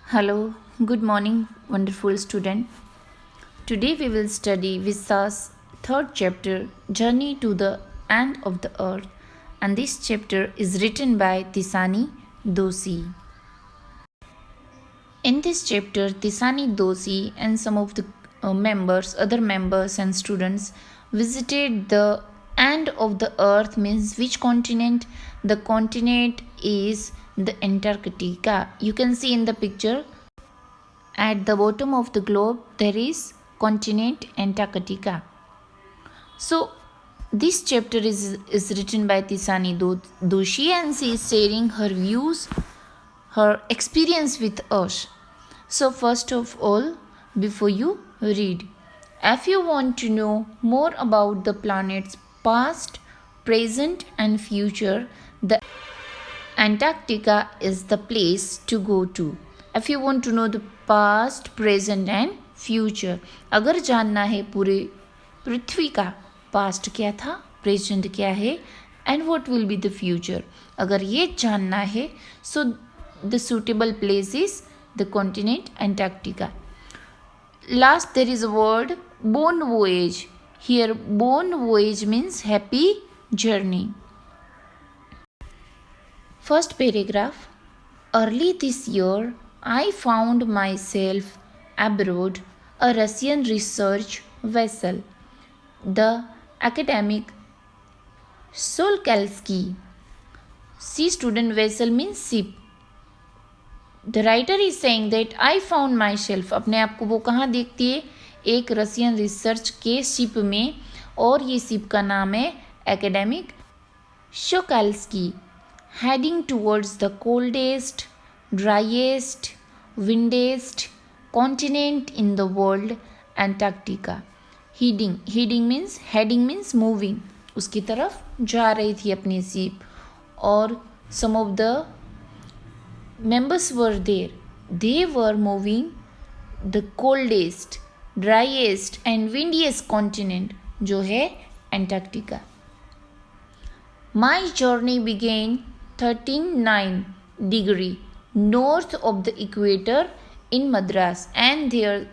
Hello, good morning, wonderful student. Today we will study Visa's third chapter, Journey to the End of the Earth, and this chapter is written by Tisani Dosi. In this chapter, Tisani Dosi and some of the other members and students visited the end of the earth means which continent? The continent is the Antarctica. You can see in the picture at the bottom of the globe there is continent Antarctica. So this chapter is written by Tisani Doshi and she is sharing her views, her experience with us. So first of all, before you read, if you want to know more about the planet's past, present and future, the Antarctica is the place to go to. If you want to know the past, present and future, अगर जानना है पूरे पृथ्वी का past क्या था, present क्या है and what will be the future, अगर ये जानना है so the suitable place is the continent Antarctica. Last there is a word bon voyage. Here bon voyage means happy journey. First paragraph. Early this year I found myself aboard a Russian research vessel, the academic Solkalsky. Sea student vessel means ship. The writer is saying that I found myself. अपने आप को वो कहाँ देखती है? एक Russian research के ship में, और ये शिप का नाम है academic शोकाल्स्की. Heading towards the coldest, driest, windiest continent in the world, Antarctica. Heading means moving. उसकी तरफ जा रही थी अपनी शिप, और some of the members were there. They were moving the coldest, driest and windiest continent, जो है Antarctica. My journey began 13.9 degree north of the equator in Madras, and their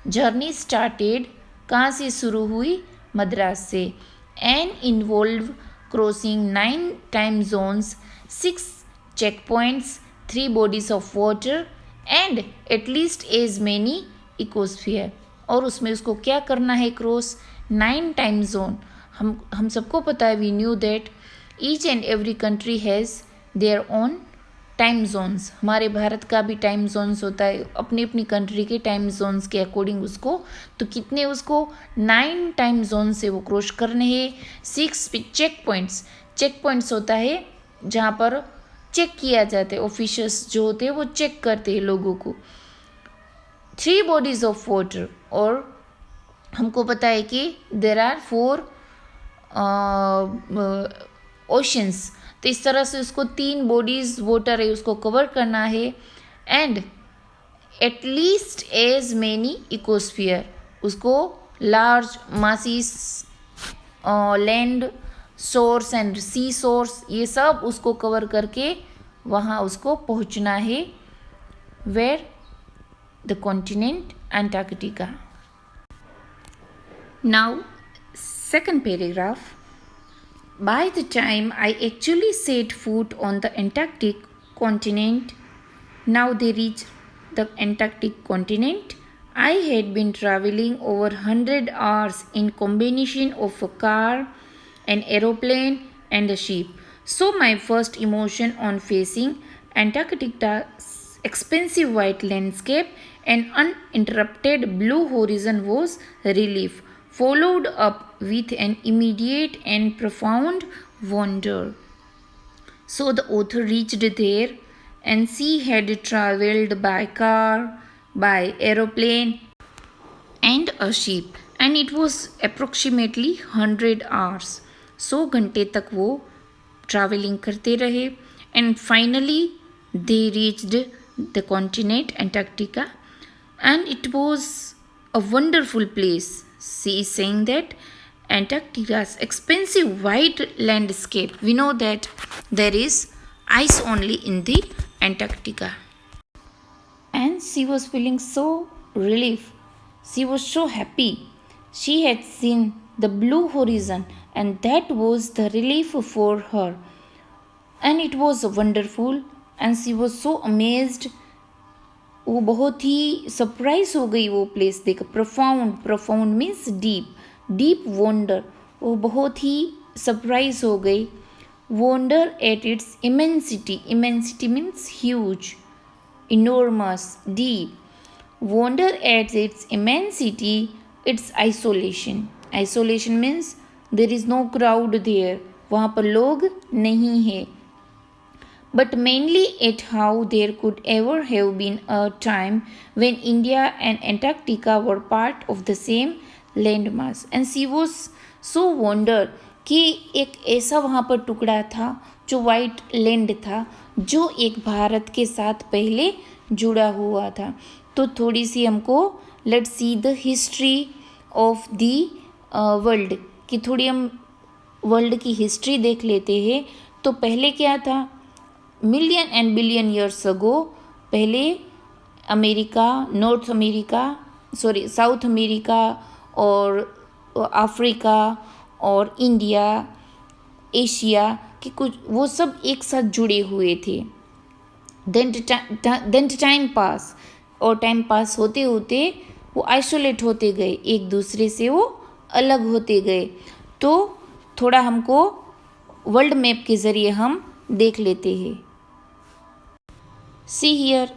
journey started, कहाँ से शुरू हुई? मद्रास से, and involved crossing 9 time zones, 6 checkpoints, 3 bodies of water and at least as many ecosphere. और उसमें उसको क्या करना है? Cross 9 time zone. हम सबको पता है, we knew that each and every country has their own time zones. हमारे भारत का भी टाइम जोन्स होता है, अपनी अपनी कंट्री के टाइम जोन्स के अकॉर्डिंग उसको, तो कितने उसको 9 टाइम जोन से वो क्रॉस करने हैं. 6 चेक पॉइंट्स होता है जहाँ पर चेक किया जाता है, ऑफिसर्स जो होते हैं वो चेक करते हैं लोगों को. 3 बॉडीज ऑफ वाटर, और हमको पता है कि देर आर 4 ओशंस, तो इस तरह से उसको 3 बॉडीज वाटर है उसको कवर करना है. And at least as many ecosphere, उसको large masses land source and sea source, ये सब उसको कवर करके वहाँ उसको पहुँचना है. Where? The continent Antarctica. Now second paragraph. By the time I actually set foot on the Antarctic continent, now they reached the Antarctic continent, I had been traveling over 100 hours in combination of a car, an aeroplane and a ship. So my first emotion on facing Antarctica's expansive white landscape and uninterrupted blue horizon was relief, followed up with an immediate and profound wonder. So the author reached there, and she had travelled by car, by aeroplane and a ship, and it was approximately 100 hours. 100 घंटे तक वो travelling करते रहे, and finally they reached the continent Antarctica, and it was a wonderful place. She is saying that Antarctica's expansive white landscape, we know that there is ice only in the Antarctica, and and she was feeling so relief. She was so happy. She had seen the blue horizon, and that was the relief for her. And it was wonderful, and she was so amazed. वो बहुत ही surprise हो गई वो place देख. Profound means deep wonder. वो बहुत ही सरप्राइज हो गई. Wonder at its immensity means huge, enormous, deep. Wonder at its immensity, its isolation means there is no crowd there. वहाँ पर लोग नहीं है. But mainly at how there could ever have been a time when India and Antarctica were part of the same landmass. And she was so wondered कि एक ऐसा वहाँ पर टुकड़ा था जो वाइट लैंड था, जो एक भारत के साथ पहले जुड़ा हुआ था. तो थोड़ी सी हमको let's see the history of the world, कि थोड़ी हम वर्ल्ड की हिस्ट्री देख लेते हैं. तो पहले क्या था, million and billion years ago, पहले अमेरिका, साउथ अमेरिका और अफ्रीका और इंडिया, एशिया के कुछ वो सब एक साथ जुड़े हुए थे. देन टाइम पास, और टाइम पास होते होते वो आइसोलेट होते गए, एक दूसरे से वो अलग होते गए. तो थोड़ा हमको वर्ल्ड मैप के ज़रिए हम देख लेते हैं. See here,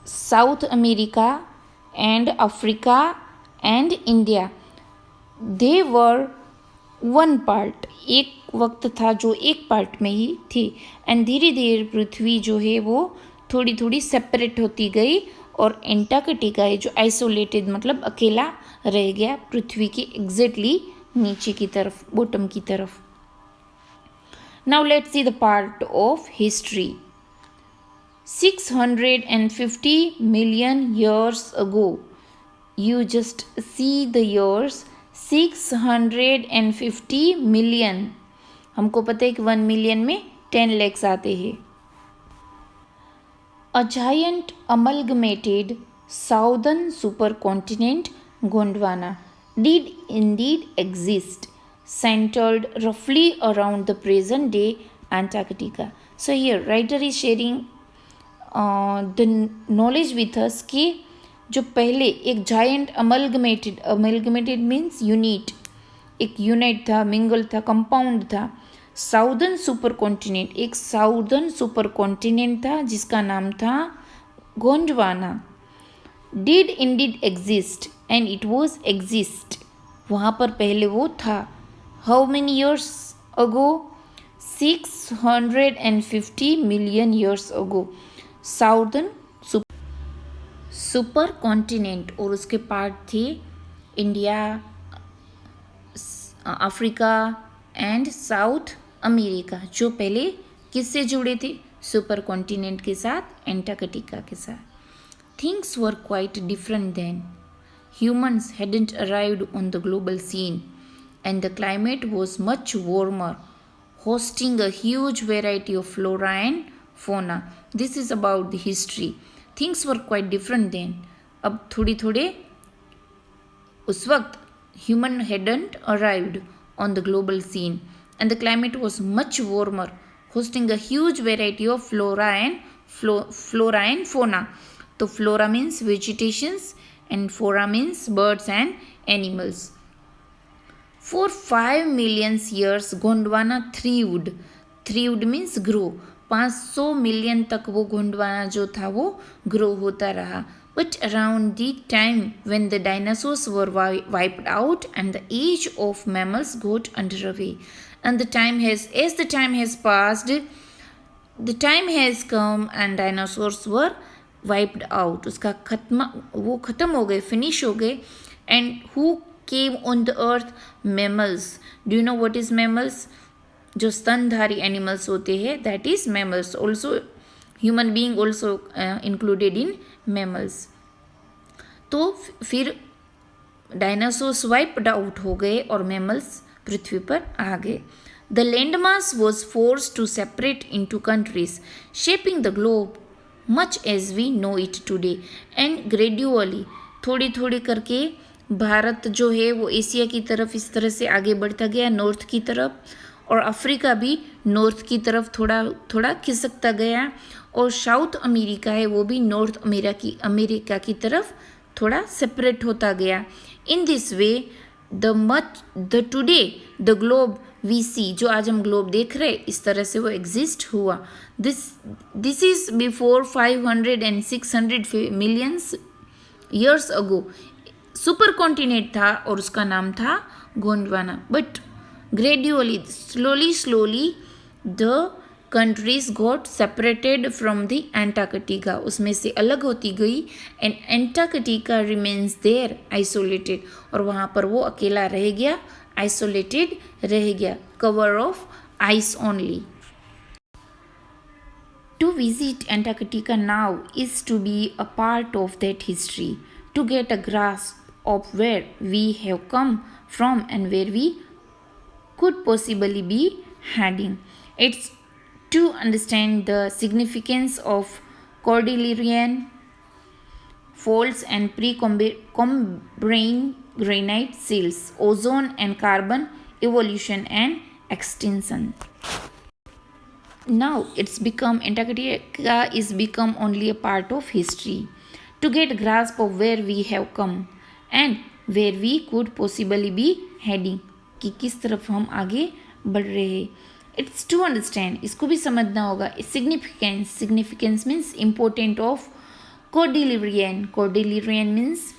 South America and Africa and India, they were one part. एक वक्त था जो एक पार्ट में ही थी. एंड धीरे धीरे पृथ्वी जो है वो थोड़ी थोड़ी सेपरेट होती गई, और एंटार्कटिका है जो आइसोलेटेड मतलब अकेला रह गया पृथ्वी के एग्जैक्टली नीचे की तरफ, बॉटम की तरफ. Now let's see the part of history. 650 million years ago. You just see the years. 650 million. हमको पता है कि 1 million में 10 lakhs आते हैं. A giant amalgamated southern supercontinent Gondwana did indeed exist, centered roughly around the present day Antarctica. So here writer is sharing the knowledge with us कि जो पहले एक जायंट अमलगमेटेड मीन्स यूनिट, एक unit था, mingle था, compound था. Southern super continent, एक southern super continent था जिसका नाम था Gondwana. Did Indeed exist, and it was exist, वहाँ पर पहले वो था. How many years ago? 650 million years ago. Southern super continent, और उसके पार्ट थे India, Africa and south America, जो पहले किससे जुड़े थे? सुपर कॉन्टिनेंट के साथ, एंटार्कटिका के साथ. Things were quite different then. Humans hadn't arrived on the global scene, and the climate was much warmer, hosting a huge variety of flora and fauna. This is about the history. Things were quite different then. अब थोड़ी थोड़े उस वक्त human hadn't arrived on the global scene, and the climate was much warmer, hosting a huge variety of flora and fauna. तो flora means vegetations and fauna means birds and animals. For 5 million years, Gondwana thrived. Thrived means grow. 500 million तक वो गोंडवाना जो था वो grow होता रहा. But around the time when the dinosaurs were wiped out and the age of mammals got under away, and the time has passed, the time has come and dinosaurs were wiped out. उसका वो ख़त्म हो गए, finish हो गए. And who came on the earth? Mammals. Do you know what is mammals? जो स्तनधारी animals होते हैं, that is mammals. Also human being also included in mammals. तो फिर डायनासोर्स वाइप्ड आउट हो गए और मैमल्स पृथ्वी पर आ गए. The land mass was force to separate into countries, shaping the globe much as we know it today. And gradually, थोड़ी थोड़ी करके भारत जो है वो एशिया की तरफ इस तरह से आगे बढ़ता गया, नॉर्थ की तरफ, और अफ्रीका भी नॉर्थ की तरफ थोड़ा थोड़ा खिसकता गया, और साउथ अमेरिका है वो भी नॉर्थ अमेरिका की तरफ थोड़ा सेपरेट होता गया. In this way the today the globe we see, जो आज हम ग्लोब देख रहे हैं, इस तरह से वो एग्जिस्ट हुआ. This is before 500 and 600 millions years ago. Super continent था और उसका नाम था Gondwana. But gradually slowly the countries got separated from the Antarctica, उसमें से अलग होती गई. And Antarctica remains there isolated, और वहाँ पर वो अकेला रह गया, आइसोलेटेड रह गया, cover of ice only. To visit Antarctica now is to be a part of that history, to get a grasp of where we have come from and where we could possibly be heading. It's to understand the significance of Cordilleran faults and Precambrian granite seals, ozone and carbon evolution and extinction. Now Antarctica is become only a part of history. To get grasp of where we have come and where we could possibly be heading, कि किस तरफ हम आगे बढ़ रहे हैं. It's to understand, इसको भी समझना होगा. Significance means important of Cordilleran means,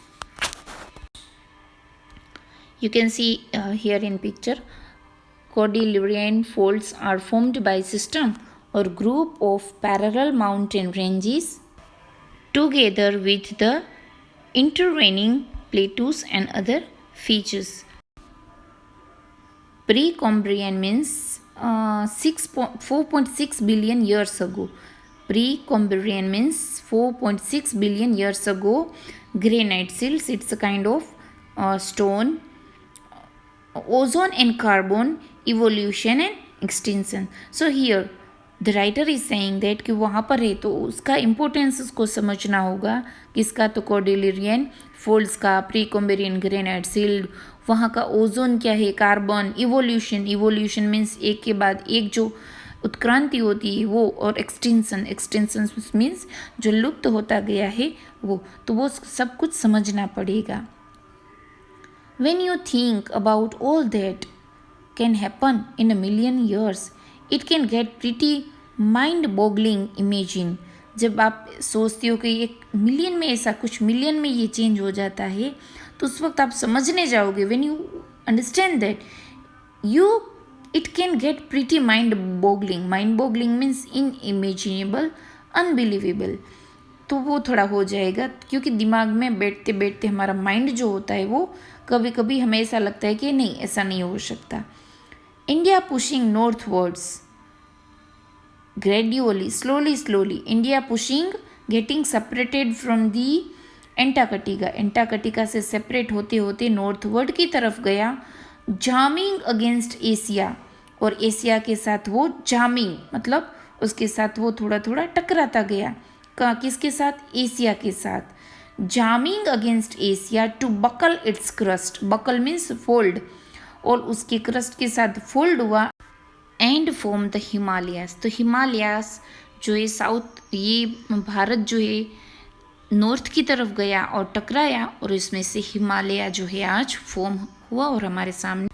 you can see here in picture, Cordilleran faults are formed by system or group of parallel mountain ranges together with the intervening plateaus and other features. Precambrian means 4.6 billion years ago. Precambrian means 4.6 billion years ago. Granite seals, it's a kind of stone. Ozone and carbon evolution and extinction. So here the writer is saying that कि वहाँ पर है तो उसका importance उसको समझना होगा. किसका? तो कॉर्डिलेरियन फोल्ड्स का, प्रीकॉम्बेरियन ग्रेनाइट सील्ड, वहाँ का ओजोन क्या है, कार्बन, इवोल्यूशन मीन्स एक के बाद एक जो उत्क्रांति होती है वो, और एक्सटेंशन मीन्स जो लुप्त होता गया है वो. तो वो सब कुछ समझना पड़ेगा. When you think about all that can happen in a million years, it can get pretty mind-boggling. Imagine, जब आप सोचते हो कि एक मिलियन में ऐसा कुछ, मिलियन में ये चेंज हो जाता है, तो उस वक्त आप समझने जाओगे. When you understand that, it can get pretty mind-boggling. Mind-boggling means unimaginable, unbelievable. तो वो थोड़ा हो जाएगा, क्योंकि दिमाग में बैठते बैठते हमारा माइंड जो होता है वो कभी कभी हमें ऐसा लगता है कि नहीं, ऐसा नहीं हो सकता. India pushing northwards gradually, slowly, India pushing, getting separated from the Antarctica से सेपरेट होते होते नॉर्थवर्ड की तरफ गया. जामिंग अगेंस्ट एशिया, और एशिया के साथ वो जामिंग मतलब उसके साथ वो थोड़ा थोड़ा टकराता गया. किसके साथ? एशिया के साथ. Jamming against Asia to buckle its crust, buckle means fold, और उसके क्रस्ट के साथ फोल्ड हुआ. एंड फॉर्म द हिमालयास, तो हिमालयास जो है साउथ, ये भारत जो है नॉर्थ की तरफ गया और टकराया, और इसमें से हिमालय जो है आज फॉर्म हुआ और हमारे सामने.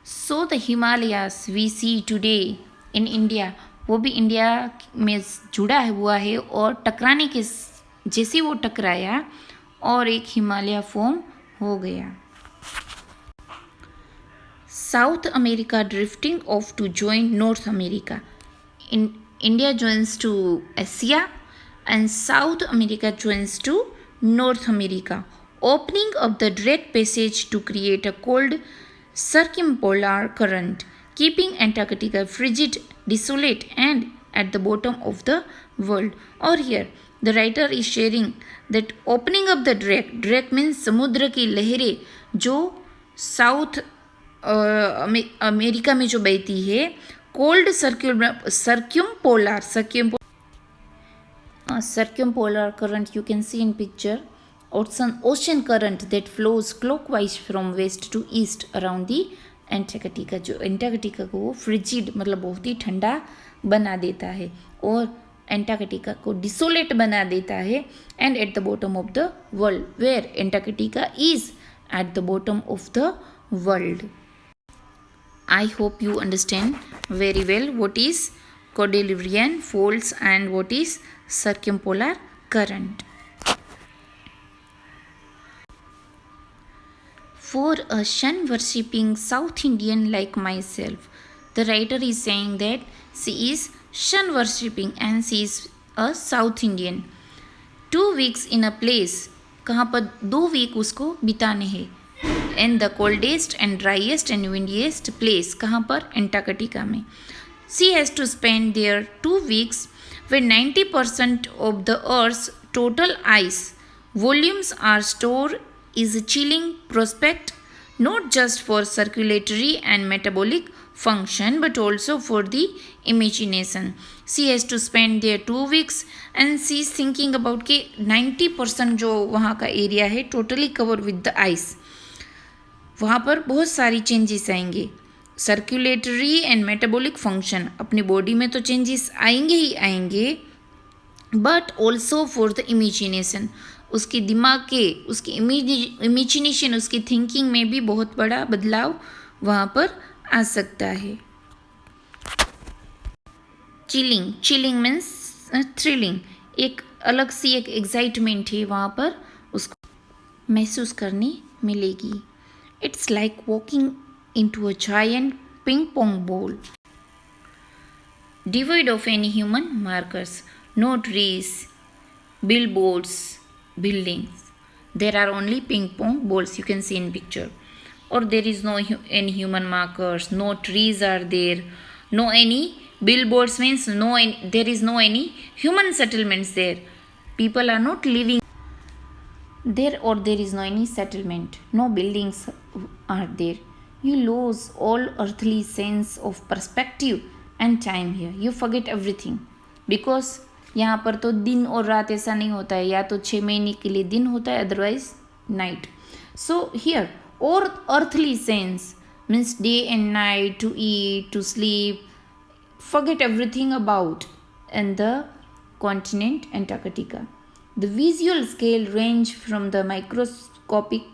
So the Himalayas we see today in India, वो भी इंडिया में जुड़ा हुआ है, और टकराने के जैसे वो टकराया और एक हिमालय फॉर्म हो गया. South America drifting off to join North America. India joins to Asia and South America joins to North America, opening up the Drake Passage to create a cold circumpolar current, keeping Antarctica frigid, desolate and at the bottom of the world. Or here the writer is sharing that opening up the Drake means समुद्र की लहरें जो south America में जो बहती है, cold सर्क्यूम्पोलार circumpolar current you can see in picture. Ocean current that flows clockwise from west to east around the Antarctica. जो Antarctica को वो फ्रिजिड मतलब बहुत ही ठंडा बना देता है और एंटार्कटिका को डिसोलेट बना देता है. And at the bottom of the world where Antarctica is at the bottom of the world. I hope you understand very well what is Cordilleran faults and what is circumpolar current. For a sun worshipping South Indian like myself, the writer is saying that she is sun worshipping and she is a South Indian. 2 weeks in a place, कहाँ पर 2 week उसको बिताने हैं. In the coldest and driest and windiest place, कहाँ पर, Antarctica में. She has to spend there 2 weeks when 90% of the Earth's total ice volumes are stored is a chilling prospect not just for circulatory and metabolic function but also for the imagination. She has to spend there 2 weeks and she is thinking about कि 90% जो वहाँ का area है totally cover with the ice. वहाँ पर बहुत सारी changes आएंगे. सर्कुलेटरी एंड मेटाबॉलिक फंक्शन, अपनी बॉडी में तो चेंजेस आएंगे ही आएंगे, but also for the imagination, उसके दिमाग के, उसकी इमेजिनेशन, उसकी थिंकिंग में भी बहुत बड़ा बदलाव वहाँ पर आ सकता है. चिलिंग मीन्स थ्रिलिंग, एक अलग सी एक एक्साइटमेंट है वहाँ पर उसको महसूस करने मिलेगी. It's like walking into a giant ping pong ball, devoid of any human markers. No trees, billboards, buildings. There are only ping pong balls you can see in picture. Or there is no any human markers. No trees are there. No any billboards means there is no any human settlements there. People are not living there, or there is no any settlement, no buildings are there. You lose all earthly sense of perspective and time here. You forget everything because यहाँ पर तो दिन और रात ऐसा नहीं होता है, या तो 6 महीने के लिए दिन होता है, अदरवाइज नाइट. सो हियर और earthly sense means day and night, to eat, to sleep, forget everything about in the continent Antarctica. The visual scale range from the microscopic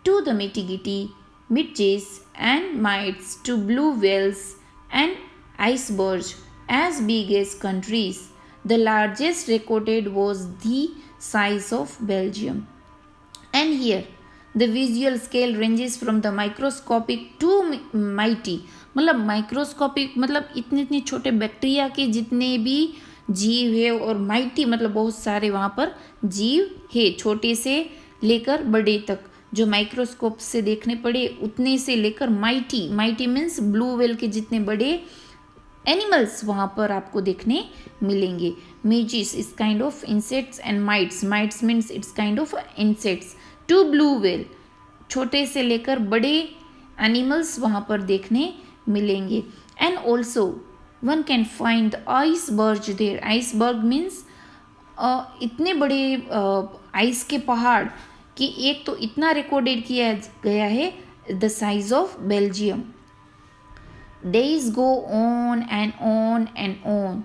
to the mittigity, midges and mites to blue whales and icebergs as big as countries. The largest recorded was the size of Belgium. And here the visual scale ranges from the microscopic to mighty. मतलब microscopic मतलब इतने छोटे bacteria के जितने भी जीव है, और माइटी मतलब बहुत सारे वहाँ पर जीव है, छोटे से लेकर बड़े तक, जो माइक्रोस्कोप से देखने पड़े उतने से लेकर माइटी मीन्स ब्लू व्हेल के जितने बड़े एनिमल्स वहाँ पर आपको देखने मिलेंगे. Midges is kind of insects and mites means it's kind of insects. To blue whale, छोटे से लेकर बड़े एनिमल्स वहाँ पर देखने मिलेंगे. And also one can find the iceberg there. Iceberg means इतने बड़े आइस के पहाड़ कि एक तो इतना रिकॉर्डेड किया गया है, the size of Belgium. Days go on and on and on.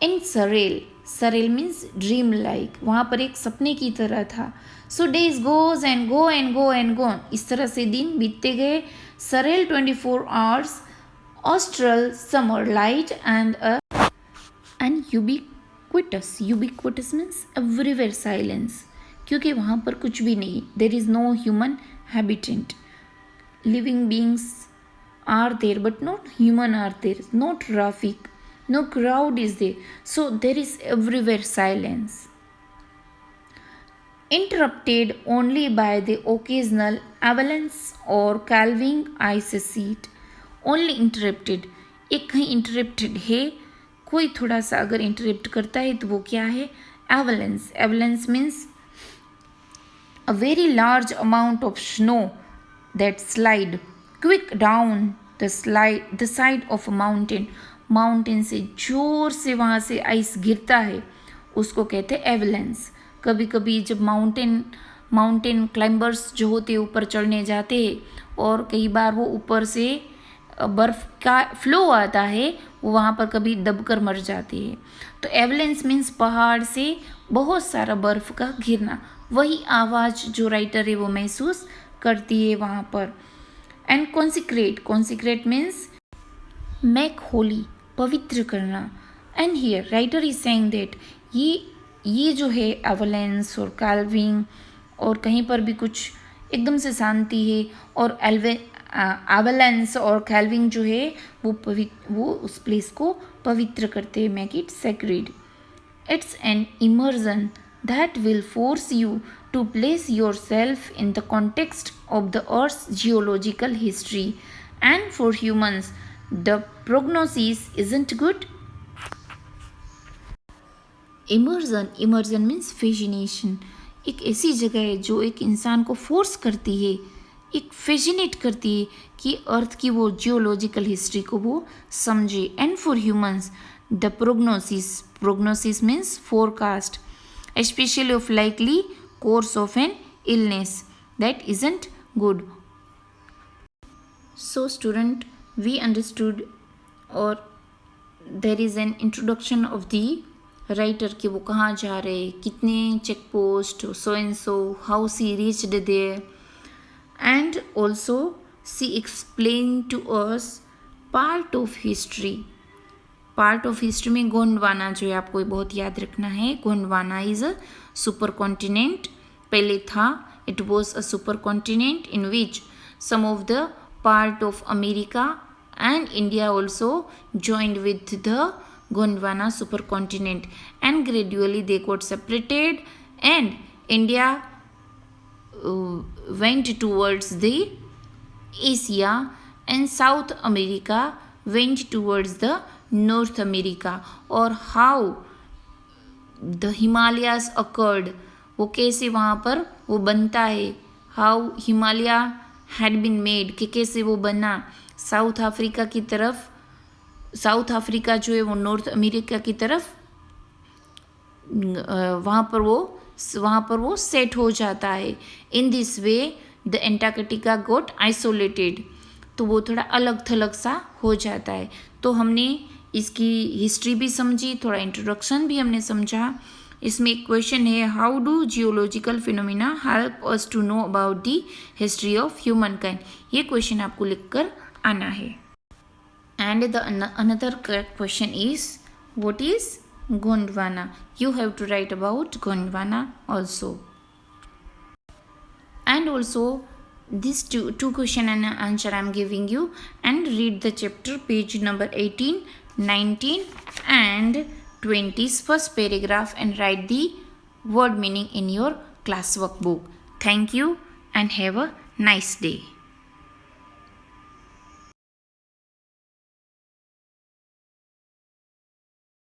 In Surreal means dream like, वहाँ पर एक सपने की तरह था. So days goes and go and go and go. इस तरह से दिन बीतते गए. Surreal 24 hours, austral summer light and ubiquitous means everywhere silence, क्योंकि वहाँ पर कुछ भी नहीं, there is no human habitant. Living beings are there but not human are there, no traffic, no crowd is there, so there is everywhere silence, interrupted only by the occasional avalanche or calving ice sheet. Only interrupted, एक कहीं interrupted है, कोई थोड़ा सा अगर interrupt करता है तो वो क्या है, avalanche. Avalanche means a very large amount of snow that slide quick down the side of a mountain. Mountain से जोर से वहाँ से आइस गिरता है, उसको कहते हैं एवलेंस। कभी कभी जब माउंटेन क्लाइंबर्स जो होते हैं ऊपर चढ़ने जाते हैं और कई बार वो ऊपर से बर्फ़ का फ्लो आता है, वो वहाँ पर कभी दबकर मर जाते हैं। तो एवलेंस मीन्स पहाड़ से बहुत सारा बर्फ़ का गिरना, वही आवाज़ जो राइटर है वो महसूस करती है वहाँ पर। And consecrate means make Holi, पवित्र करना। And here writer is saying that ये जो है एवलेंस और कैल्विंग और कहीं पर भी कुछ एकदम से शांति है, और एवलेंस और कैल्विंग जो है वो उस प्लेस को पवित्र करते हैं, make it sacred. It's an immersion that will force you to place yourself in the context of the Earth's geological history. And for humans, the prognosis isn't good. Immersion means fascination. एक ऐसी जगह है जो एक इंसान को force करती है, एक फैसिनेट करती है कि अर्थ की वो जियोलॉजिकल हिस्ट्री को वो समझे। And for humans the prognosis means forecast, especially of likely course of an illness that isn't good. So student, we understood, or there is an introduction of the writer कि वो कहाँ जा रहे, कितने check post, so and so, how she reached there, and also she explained to us part of history में गोंडवाना जो है आपको बहुत याद रखना है। Gondwana is a super continent, पहले था, it was a super continent in which some of the part of America and India also joined with the Gondwana supercontinent, and gradually they got separated and India went towards the Asia and South America went towards the North America. और how the Himalayas occurred, वो कैसे वहाँ पर वो बनता है, how Himalaya had been made, कि कैसे वो बना। साउथ अफ्रीका जो है वो नॉर्थ अमेरिका की तरफ वहाँ पर वो सेट हो जाता है। In this way the Antarctica got isolated, तो वो थोड़ा अलग थलग सा हो जाता है। तो हमने इसकी हिस्ट्री भी समझी, थोड़ा इंट्रोडक्शन भी हमने समझा। इसमें एक क्वेश्चन है, how do geological phenomena help us to know about the history of human kind. ये क्वेश्चन आपको लिखकर आना है। And the another question is what is Gondwana, you have to write about Gondwana also. And also these two question and answer I'm giving you, and read the chapter page number 18, 19 and 20's first paragraph and write the word meaning in your classwork book. Thank you and have a nice day.